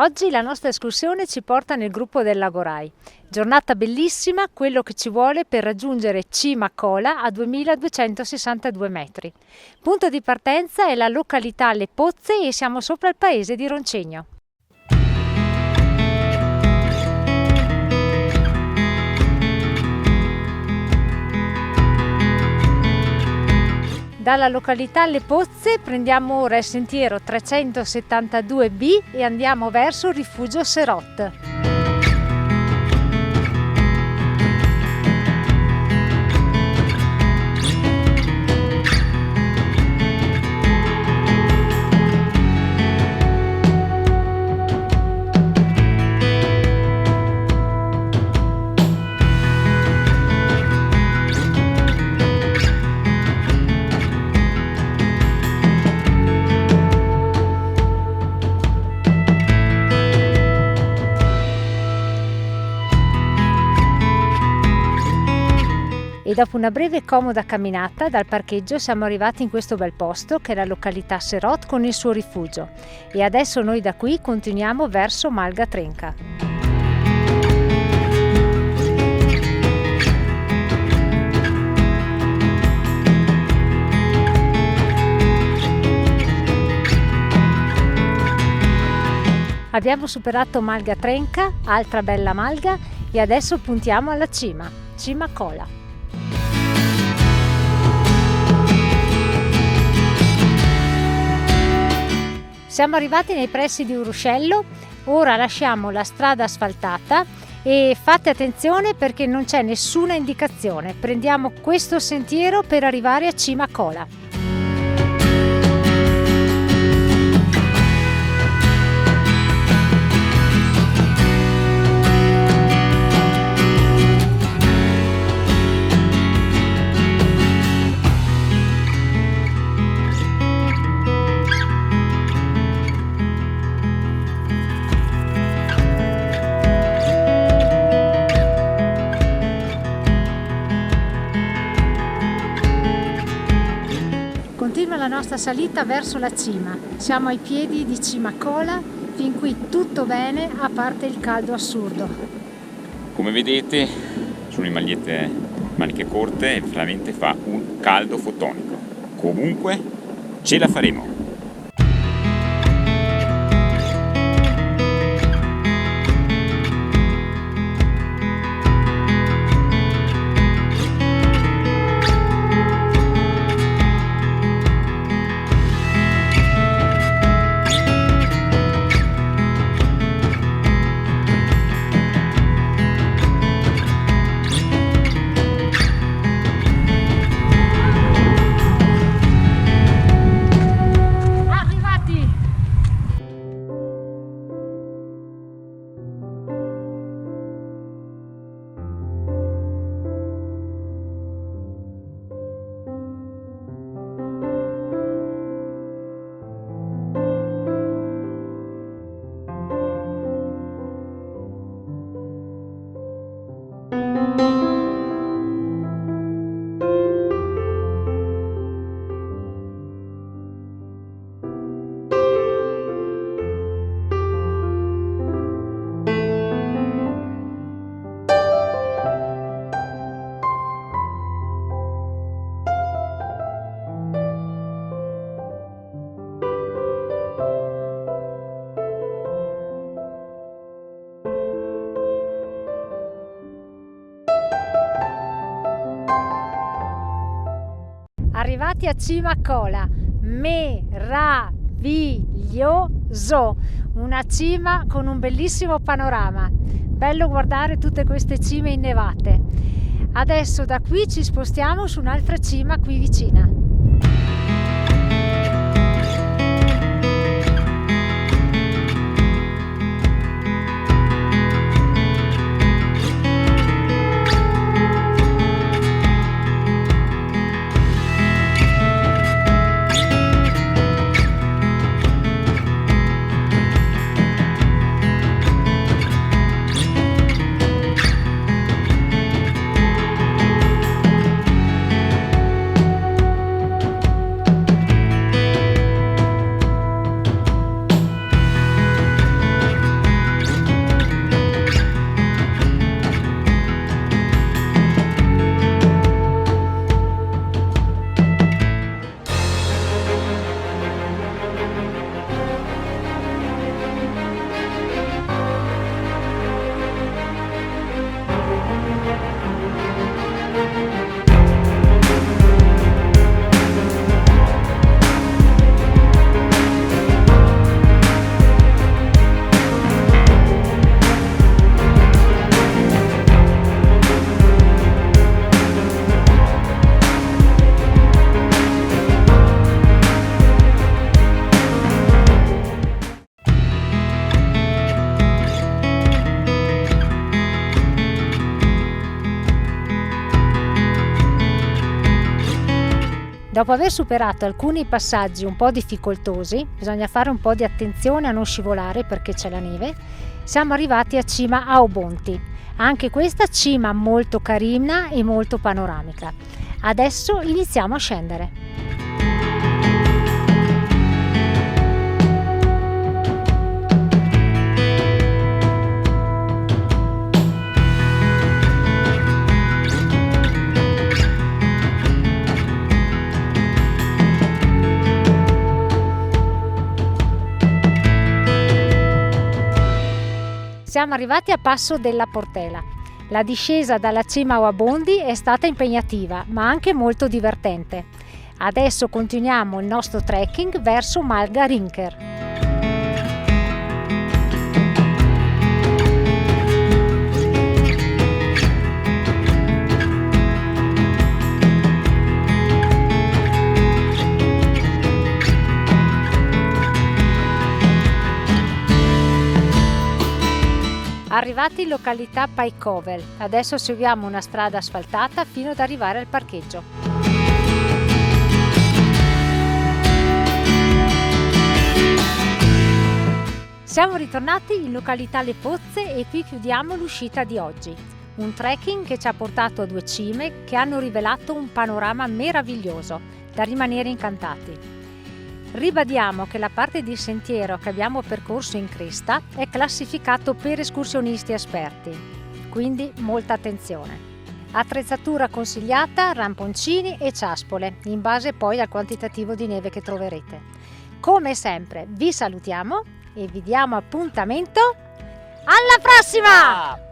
Oggi la nostra escursione ci porta nel gruppo del Lago Rai. Giornata bellissima, quello che ci vuole per raggiungere Cima Cola a 2262 metri. Punto di partenza è la località Le Pozze e siamo sopra il paese di Roncegno. Dalla località Le Pozze prendiamo ora il sentiero 372B e andiamo verso il rifugio Serot. E dopo una breve e comoda camminata dal parcheggio siamo arrivati in questo bel posto che è la località Serot con il suo rifugio e adesso noi da qui continuiamo verso Malga Trenca. Abbiamo superato Malga Trenca, altra bella malga, e adesso puntiamo alla cima, Cima Cola. Siamo arrivati nei pressi di Uruscello, ora lasciamo la strada asfaltata e fate attenzione perché non c'è nessuna indicazione, prendiamo questo sentiero per arrivare a Cima Cola. Continua la nostra salita verso la cima, siamo ai piedi di Cima Cola, fin qui tutto bene a parte il caldo assurdo. Come vedete sono in magliette maniche corte e veramente fa un caldo fotonico, comunque ce la faremo. Arrivati a Cima Cola, meraviglioso, una cima con un bellissimo panorama, bello guardare tutte queste cime innevate. Adesso da qui ci spostiamo su un'altra cima qui vicina. Dopo aver superato alcuni passaggi un po' difficoltosi, bisogna fare un po' di attenzione a non scivolare perché c'è la neve, siamo arrivati a cima a Obonti. Anche questa cima molto carina e molto panoramica. Adesso iniziamo a scendere. Siamo arrivati a Passo della Portela. La discesa dalla cima a Oabondi è stata impegnativa, ma anche molto divertente. Adesso continuiamo il nostro trekking verso Malga Rinker. Arrivati in località Paikovel, adesso seguiamo una strada asfaltata fino ad arrivare al parcheggio. Siamo ritornati in località Le Pozze e qui chiudiamo l'uscita di oggi. Un trekking che ci ha portato a 2 cime che hanno rivelato un panorama meraviglioso, da rimanere incantati. Ribadiamo che la parte di sentiero che abbiamo percorso in cresta è classificato per escursionisti esperti, quindi molta attenzione. Attrezzatura consigliata, ramponcini e ciaspole, in base poi al quantitativo di neve che troverete. Come sempre vi salutiamo e vi diamo appuntamento alla prossima!